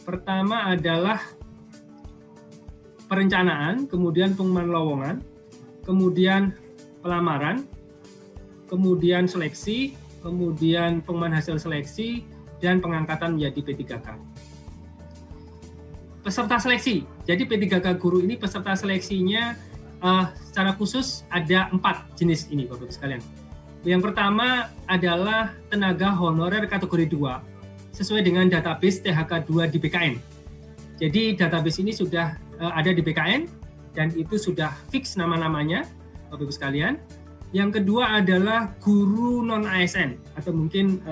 Pertama adalah perencanaan, kemudian pengumuman lowongan, kemudian pelamaran, kemudian seleksi, kemudian pengumuman hasil seleksi, dan pengangkatan menjadi P3K. Peserta seleksi. Jadi P3K guru ini peserta seleksinya secara khusus ada 4 jenis ini, Bapak-Ibu sekalian. Yang pertama adalah tenaga honorer kategori 2 sesuai dengan database THK2 di BKN. Jadi database ini sudah ada di BKN dan itu sudah fix nama-namanya, Bapak-Ibu sekalian. Yang kedua adalah guru non-ASN atau mungkin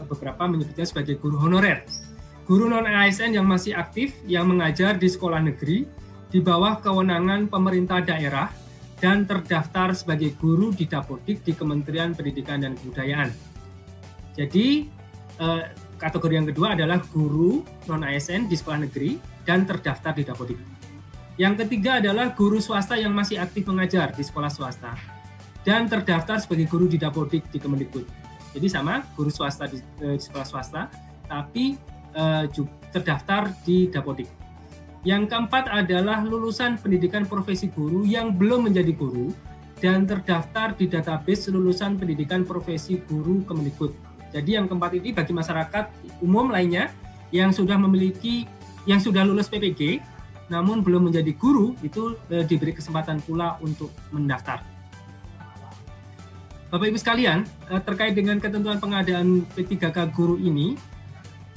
beberapa menyebutnya sebagai guru honorer. Guru non-ASN yang masih aktif yang mengajar di sekolah negeri di bawah kewenangan pemerintah daerah dan terdaftar sebagai guru di Dapodik di Kementerian Pendidikan dan Kebudayaan. Jadi kategori yang kedua adalah guru non-ASN di sekolah negeri dan terdaftar di Dapodik. Yang ketiga adalah guru swasta yang masih aktif mengajar di sekolah swasta dan terdaftar sebagai guru di Dapodik di Kemendikbud. Jadi sama, guru swasta di sekolah swasta, tapi terdaftar di Dapodik. Yang keempat adalah lulusan pendidikan profesi guru yang belum menjadi guru dan terdaftar di database lulusan pendidikan profesi guru Kemendikbud. Jadi yang keempat ini bagi masyarakat umum lainnya yang sudah lulus PPG namun belum menjadi guru, itu diberi kesempatan pula untuk mendaftar. Bapak Ibu sekalian, terkait dengan ketentuan pengadaan P3K guru ini,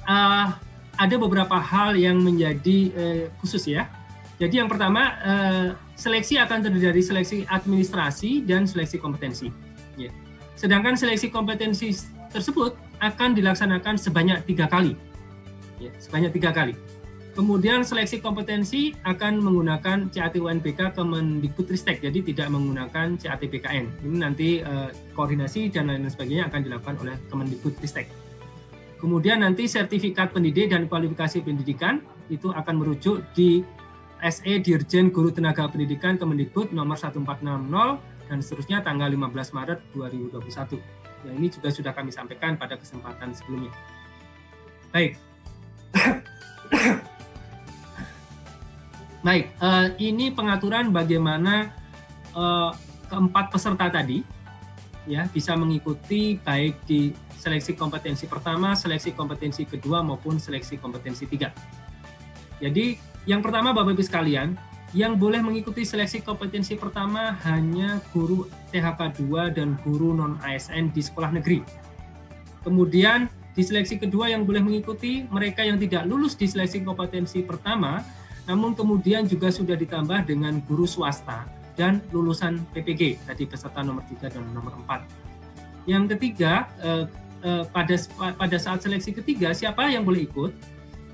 ada beberapa hal yang menjadi khusus ya. Jadi yang pertama, seleksi akan terdiri dari seleksi administrasi dan seleksi kompetensi. Ya. Sedangkan seleksi kompetensi tersebut akan dilaksanakan sebanyak 3 kali. Ya, sebanyak 3 kali. Kemudian seleksi kompetensi akan menggunakan CAT UNBK Kemendikbudristek, jadi tidak menggunakan CAT BKN. Ini nanti koordinasi dan lain sebagainya akan dilakukan oleh Kemendikbudristek. Kemudian nanti sertifikat pendidik dan kualifikasi pendidikan itu akan merujuk di SE Dirjen Guru Tenaga Pendidikan Kemendikbud nomor 1460 dan seterusnya tanggal 15 Maret 2021. Nah, ini juga sudah kami sampaikan pada kesempatan sebelumnya. Baik. Baik, ini pengaturan bagaimana keempat peserta tadi ya bisa mengikuti baik di seleksi kompetensi pertama, seleksi kompetensi kedua maupun seleksi kompetensi 3. Jadi yang pertama Bapak Ibu sekalian, yang boleh mengikuti seleksi kompetensi pertama hanya guru THK 2 dan guru non-ASN di sekolah negeri. Kemudian di seleksi kedua yang boleh mengikuti mereka yang tidak lulus di seleksi kompetensi pertama, namun kemudian juga sudah ditambah dengan guru swasta dan lulusan PPG, tadi peserta nomor 3 dan nomor 4. Yang ketiga, pada saat seleksi ketiga, siapa yang boleh ikut?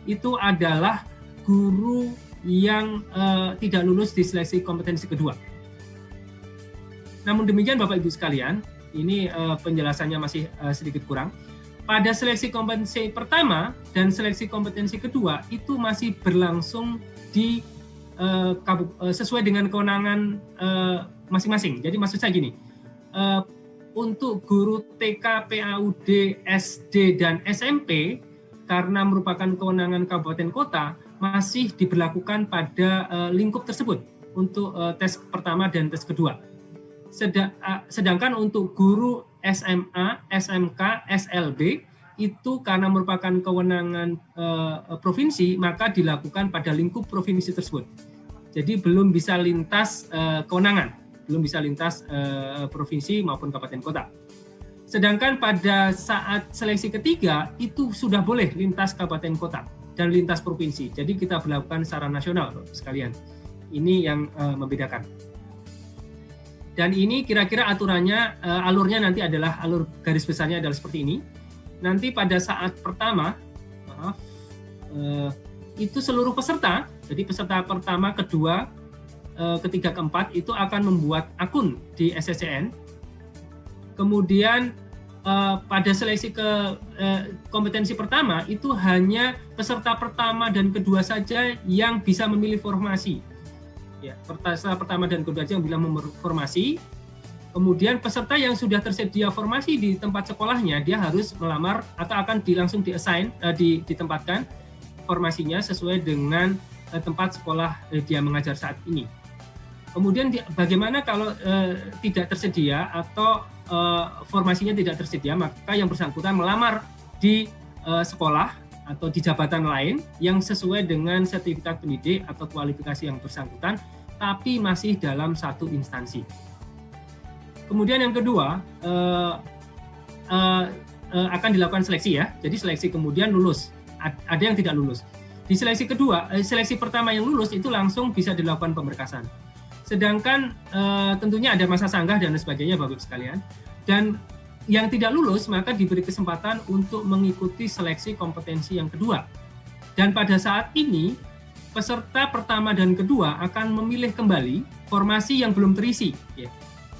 Itu adalah guru yang tidak lulus di seleksi kompetensi kedua. Namun demikian Bapak Ibu sekalian, ini penjelasannya masih sedikit kurang. Pada seleksi kompetensi pertama dan seleksi kompetensi kedua itu masih berlangsung sesuai dengan kewenangan masing-masing. Jadi maksud saya gini, untuk guru TK, PAUD, SD, dan SMP karena merupakan kewenangan kabupaten kota masih diberlakukan pada lingkup tersebut untuk tes pertama dan tes kedua. Sedangkan untuk guru SMA, SMK, SLB itu karena merupakan kewenangan provinsi maka dilakukan pada lingkup provinsi tersebut. Jadi belum bisa lintas kewenangan, belum bisa lintas provinsi maupun kabupaten kota. Sedangkan pada saat seleksi ketiga itu sudah boleh lintas kabupaten kota dan lintas provinsi. Jadi kita berlakukan secara nasional, sekalian. Ini yang membedakan. Dan ini kira-kira aturannya, alurnya nanti adalah alur garis besarnya adalah seperti ini. Nanti pada saat pertama, itu seluruh peserta, jadi peserta pertama, kedua, ketiga, keempat itu akan membuat akun di SSCN. Kemudian pada seleksi kompetensi pertama itu hanya peserta pertama dan kedua saja yang bisa memilih formasi. Ya, peserta pertama dan kedua saja yang bisa memilih formasi. Kemudian peserta yang sudah tersedia formasi di tempat sekolahnya, dia harus melamar atau akan langsung ditempatkan formasinya sesuai dengan tempat sekolah dia mengajar saat ini. Kemudian bagaimana kalau tidak tersedia atau formasinya tidak tersedia, maka yang bersangkutan melamar di sekolah atau di jabatan lain yang sesuai dengan sertifikat pendidik atau kualifikasi yang bersangkutan, tapi masih dalam satu instansi. Kemudian yang kedua, akan dilakukan seleksi ya. Jadi seleksi kemudian lulus. Ada yang tidak lulus. Di seleksi kedua, seleksi pertama yang lulus itu langsung bisa dilakukan pemberkasan. Sedangkan tentunya ada masa sanggah dan sebagainya Bapak Ibu sekalian. Dan yang tidak lulus maka diberi kesempatan untuk mengikuti seleksi kompetensi yang kedua. Dan pada saat ini peserta pertama dan kedua akan memilih kembali formasi yang belum terisi. Ya.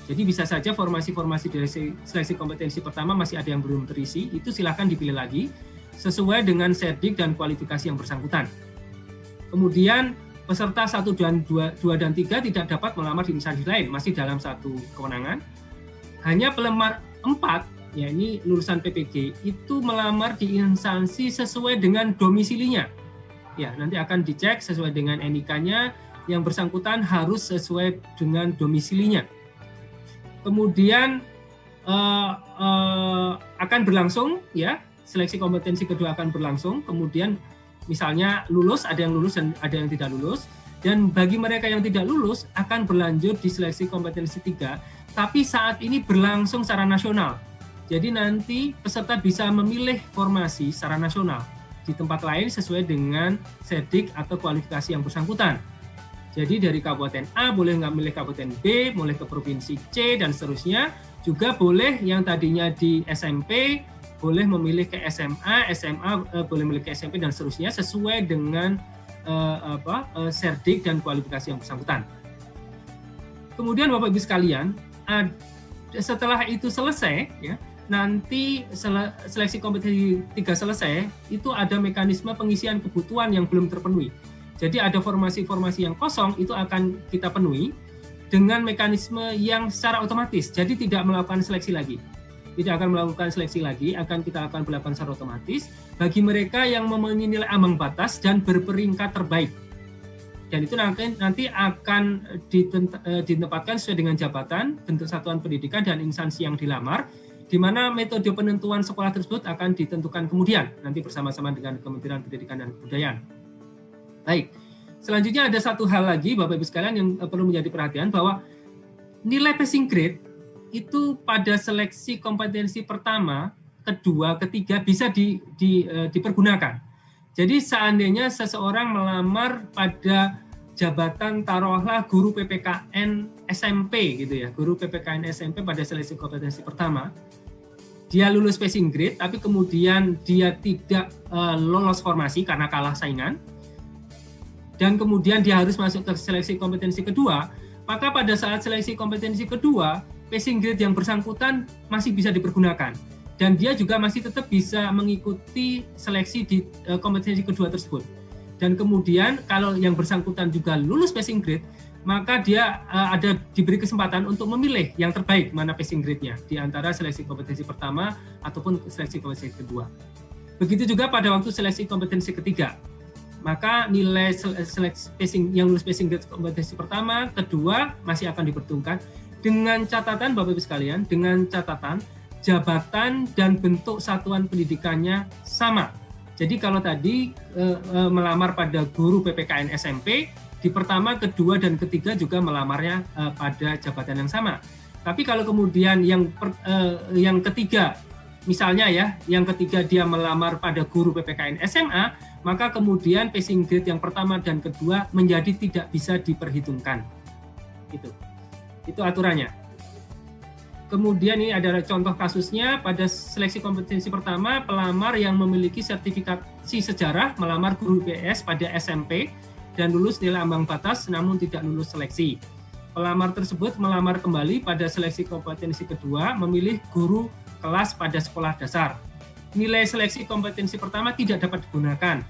Jadi bisa saja formasi-formasi dari seleksi kompetensi pertama masih ada yang belum terisi, itu silakan dipilih lagi sesuai dengan serdik dan kualifikasi yang bersangkutan. Kemudian peserta 1 dan 2 dan 3 tidak dapat melamar di instansi lain, masih dalam satu kewenangan. Hanya pelamar 4, ya ini lulusan PPG, itu melamar di instansi sesuai dengan domisilinya. Ya, nanti akan dicek sesuai dengan NIK-nya, yang bersangkutan harus sesuai dengan domisilinya. Kemudian akan berlangsung, ya seleksi kompetensi kedua akan berlangsung. Kemudian misalnya lulus, ada yang lulus dan ada yang tidak lulus. Dan bagi mereka yang tidak lulus akan berlanjut di seleksi kompetensi 3, tapi saat ini berlangsung secara nasional. Jadi nanti peserta bisa memilih formasi secara nasional di tempat lain sesuai dengan serdik atau kualifikasi yang bersangkutan. Jadi dari kabupaten A boleh nggak milih kabupaten B, boleh ke provinsi C, dan seterusnya. Juga boleh yang tadinya di SMP, boleh memilih ke SMA, SMA boleh memilih ke SMP, dan seterusnya sesuai dengan serdik dan kualifikasi yang bersangkutan. Kemudian Bapak Ibu sekalian, setelah itu selesai, ya, nanti seleksi kompetensi 3 selesai, itu ada mekanisme pengisian kebutuhan yang belum terpenuhi. Jadi ada formasi-formasi yang kosong itu akan kita penuhi dengan mekanisme yang secara otomatis. Jadi tidak melakukan seleksi lagi. Tidak akan melakukan seleksi lagi, akan kita akan melakukan secara otomatis bagi mereka yang memenuhi nilai ambang batas dan berperingkat terbaik. Dan itu nanti akan ditempatkan sesuai dengan jabatan, bentuk satuan pendidikan, dan instansi yang dilamar, di mana metode penentuan sekolah tersebut akan ditentukan kemudian, nanti bersama-sama dengan Kementerian Pendidikan dan Kebudayaan. Baik, selanjutnya ada satu hal lagi Bapak Ibu sekalian yang perlu menjadi perhatian, bahwa nilai passing grade itu pada seleksi kompetensi pertama, kedua, ketiga bisa dipergunakan. Jadi seandainya seseorang melamar pada jabatan taruhlah guru PPKN SMP gitu ya, guru PPKN SMP pada seleksi kompetensi pertama, dia lulus passing grade tapi kemudian dia tidak lolos formasi karena kalah saingan, dan kemudian dia harus masuk ke seleksi kompetensi kedua, maka pada saat seleksi kompetensi kedua, passing grade yang bersangkutan masih bisa dipergunakan. Dan dia juga masih tetap bisa mengikuti seleksi di kompetensi kedua tersebut. Dan kemudian kalau yang bersangkutan juga lulus passing grade, maka dia diberi kesempatan untuk memilih yang terbaik mana passing grade-nya di antara seleksi kompetensi pertama ataupun seleksi kompetensi kedua. Begitu juga pada waktu seleksi kompetensi ketiga. Maka nilai seleksi yang lulus passing grade kompetensi pertama, kedua masih akan diperhitungkan dengan catatan Bapak Ibu sekalian, dengan catatan jabatan dan bentuk satuan pendidikannya sama. Jadi kalau tadi melamar pada guru PPKN SMP, di pertama, kedua, dan ketiga juga melamarnya pada jabatan yang sama. Tapi kalau kemudian yang ketiga, misalnya ya, yang ketiga dia melamar pada guru PPKN SMA, maka kemudian passing grade yang pertama dan kedua menjadi tidak bisa diperhitungkan. Itu aturannya. Kemudian ini adalah contoh kasusnya pada seleksi kompetensi pertama, pelamar yang memiliki sertifikasi sejarah melamar guru IPS pada SMP dan lulus nilai ambang batas namun tidak lulus seleksi. Pelamar tersebut melamar kembali pada seleksi kompetensi kedua, memilih guru kelas pada sekolah dasar. Nilai seleksi kompetensi pertama tidak dapat digunakan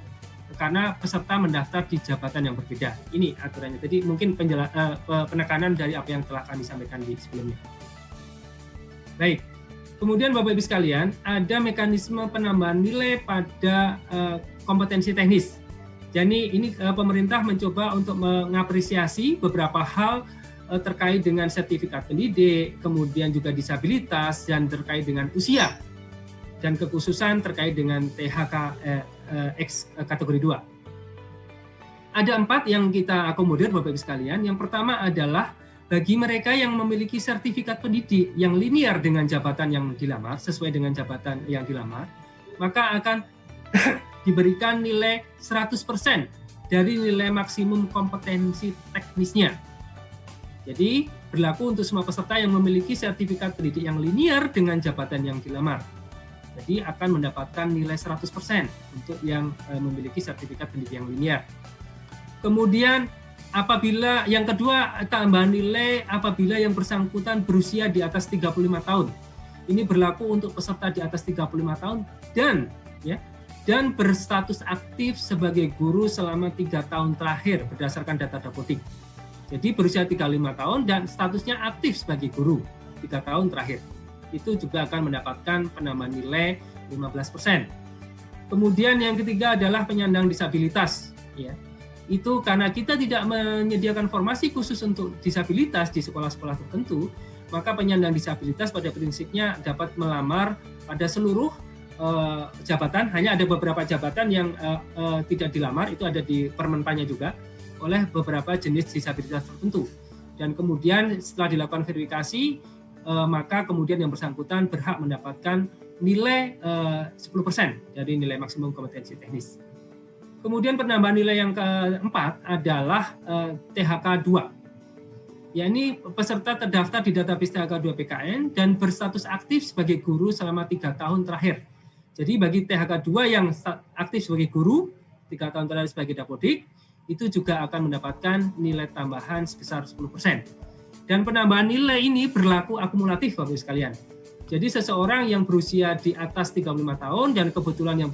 karena peserta mendaftar di jabatan yang berbeda. Ini aturannya. Jadi mungkin penekanan dari apa yang telah kami sampaikan di sebelumnya. Baik. Kemudian Bapak Ibu sekalian, ada mekanisme penambahan nilai pada kompetensi teknis. Jadi ini pemerintah mencoba untuk mengapresiasi beberapa hal terkait dengan sertifikat pendidik, kemudian juga disabilitas, dan terkait dengan usia, dan kekhususan terkait dengan THK X kategori 2. Ada 4 yang kita akomodir Bapak Ibu sekalian. Yang pertama adalah bagi mereka yang memiliki sertifikat pendidik yang linear dengan jabatan yang dilamar, sesuai dengan jabatan yang dilamar, maka akan diberikan nilai 100% dari nilai maksimum kompetensi teknisnya. Jadi berlaku untuk semua peserta yang memiliki sertifikat pendidik yang linear dengan jabatan yang dilamar. Jadi akan mendapatkan nilai 100% untuk yang memiliki sertifikat pendidik yang linear. Kemudian apabila yang kedua, tambahan nilai apabila yang bersangkutan berusia di atas 35 tahun. Ini berlaku untuk peserta di atas 35 tahun dan berstatus aktif sebagai guru selama 3 tahun terakhir berdasarkan data Dapodik. Jadi berusia 35 tahun dan statusnya aktif sebagai guru 3 tahun terakhir. Itu juga akan mendapatkan penambahan nilai 15%. Kemudian yang ketiga adalah penyandang disabilitas. Ya. Itu karena kita tidak menyediakan formasi khusus untuk disabilitas di sekolah-sekolah tertentu, maka penyandang disabilitas pada prinsipnya dapat melamar pada seluruh jabatan. Hanya ada beberapa jabatan yang tidak dilamar, itu ada di Permenpannya juga, oleh beberapa jenis disabilitas tertentu. Dan kemudian setelah dilakukan verifikasi, maka kemudian yang bersangkutan berhak mendapatkan nilai 10% dari nilai maksimum kompetensi teknis. Kemudian penambahan nilai yang keempat adalah THK 2. Yakni peserta terdaftar di database THK 2 PKN dan berstatus aktif sebagai guru selama 3 tahun terakhir. Jadi bagi THK 2 yang aktif sebagai guru 3 tahun terakhir sebagai Dapodik, itu juga akan mendapatkan nilai tambahan sebesar 10%. Dan penambahan nilai ini berlaku akumulatif Bapak Ibu sekalian. Jadi seseorang yang berusia di atas 35 tahun dan kebetulan yang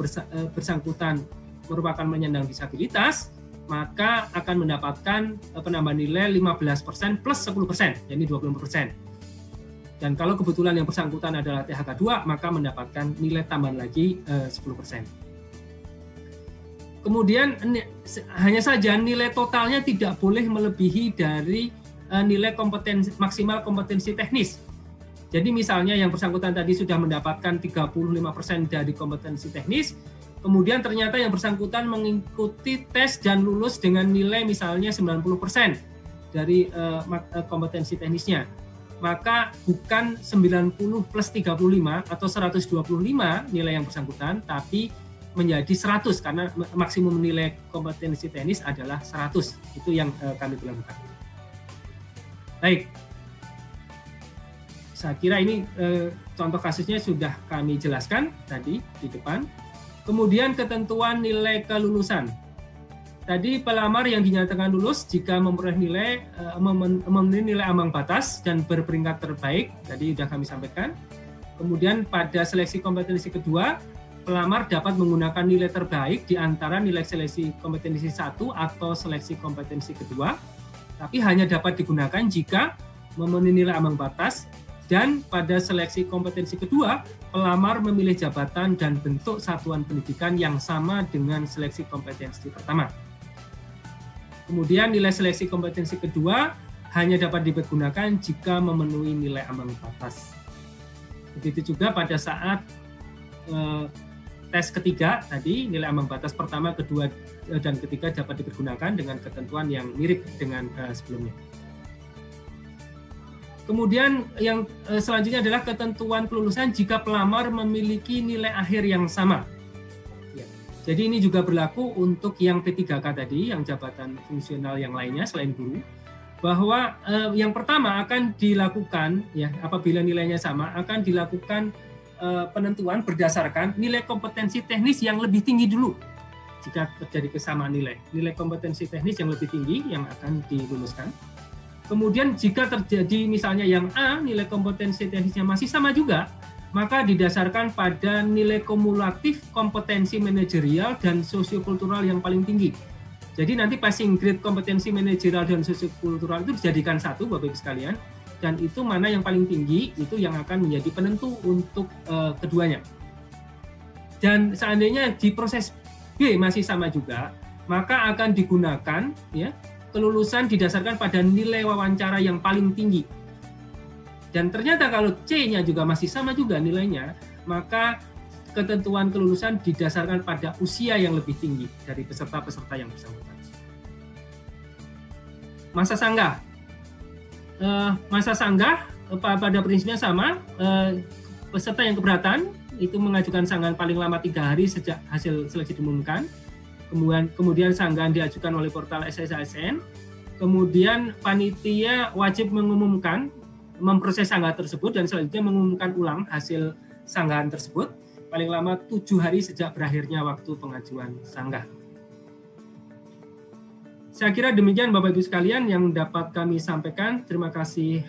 bersangkutan merupakan penyandang disabilitas, maka akan mendapatkan penambahan nilai 15% plus 10%, yakni 20%. Dan kalau kebetulan yang bersangkutan adalah THK 2, maka mendapatkan nilai tambahan lagi 10%. Kemudian hanya saja nilai totalnya tidak boleh melebihi dari nilai maksimal kompetensi teknis. Jadi misalnya yang bersangkutan tadi sudah mendapatkan 35% dari kompetensi teknis, kemudian ternyata yang bersangkutan mengikuti tes dan lulus dengan nilai misalnya 90% dari kompetensi teknisnya. Maka bukan 90 plus 35 atau 125 nilai yang bersangkutan, tapi menjadi 100 karena maksimum nilai kompetensi teknis adalah 100. Itu yang kami lakukan. Baik. Saya kira ini contoh kasusnya sudah kami jelaskan tadi di depan. Kemudian ketentuan nilai kelulusan. Tadi pelamar yang dinyatakan lulus jika memperoleh memenuhi nilai ambang batas dan berperingkat terbaik, tadi sudah kami sampaikan. Kemudian pada seleksi kompetensi kedua, pelamar dapat menggunakan nilai terbaik di antara nilai seleksi kompetensi 1 atau seleksi kompetensi kedua, tapi hanya dapat digunakan jika memenuhi nilai ambang batas. Dan pada seleksi kompetensi kedua, pelamar memilih jabatan dan bentuk satuan pendidikan yang sama dengan seleksi kompetensi pertama. Kemudian nilai seleksi kompetensi kedua hanya dapat digunakan jika memenuhi nilai ambang batas. Begitu juga pada saat tes ketiga tadi, nilai ambang batas pertama, kedua, dan ketiga dapat dipergunakan dengan ketentuan yang mirip dengan sebelumnya. Kemudian yang selanjutnya adalah ketentuan kelulusan jika pelamar memiliki nilai akhir yang sama. Ya. Jadi ini juga berlaku untuk yang P3K tadi, yang jabatan fungsional yang lainnya selain guru, bahwa yang pertama akan dilakukan, ya apabila nilainya sama, akan dilakukan penentuan berdasarkan nilai kompetensi teknis yang lebih tinggi dulu. Jika terjadi kesamaan nilai kompetensi teknis yang lebih tinggi yang akan diluluskan. Kemudian jika terjadi misalnya yang A, nilai kompetensi teknisnya masih sama juga, maka didasarkan pada nilai kumulatif kompetensi manajerial dan sosiokultural yang paling tinggi. Jadi nanti passing grade kompetensi manajerial dan sosiokultural itu dijadikan satu, Bapak Ibu sekalian, dan itu mana yang paling tinggi, itu yang akan menjadi penentu untuk keduanya. Dan seandainya di proses B masih sama juga, maka akan digunakan ya kelulusan didasarkan pada nilai wawancara yang paling tinggi. Dan ternyata kalau C-nya juga masih sama juga nilainya, maka ketentuan kelulusan didasarkan pada usia yang lebih tinggi dari peserta-peserta yang bersangkutan. Masa sanggah. Masa sanggah pada prinsipnya sama, peserta yang keberatan itu mengajukan sanggahan paling lama 3 hari sejak hasil seleksi diumumkan. Kemudian sanggahan diajukan oleh portal SSASN. Kemudian panitia wajib mengumumkan, memproses sanggahan tersebut dan selanjutnya mengumumkan ulang hasil sanggahan tersebut paling lama 7 hari sejak berakhirnya waktu pengajuan sanggah. Saya kira demikian Bapak Ibu sekalian yang dapat kami sampaikan. Terima kasih.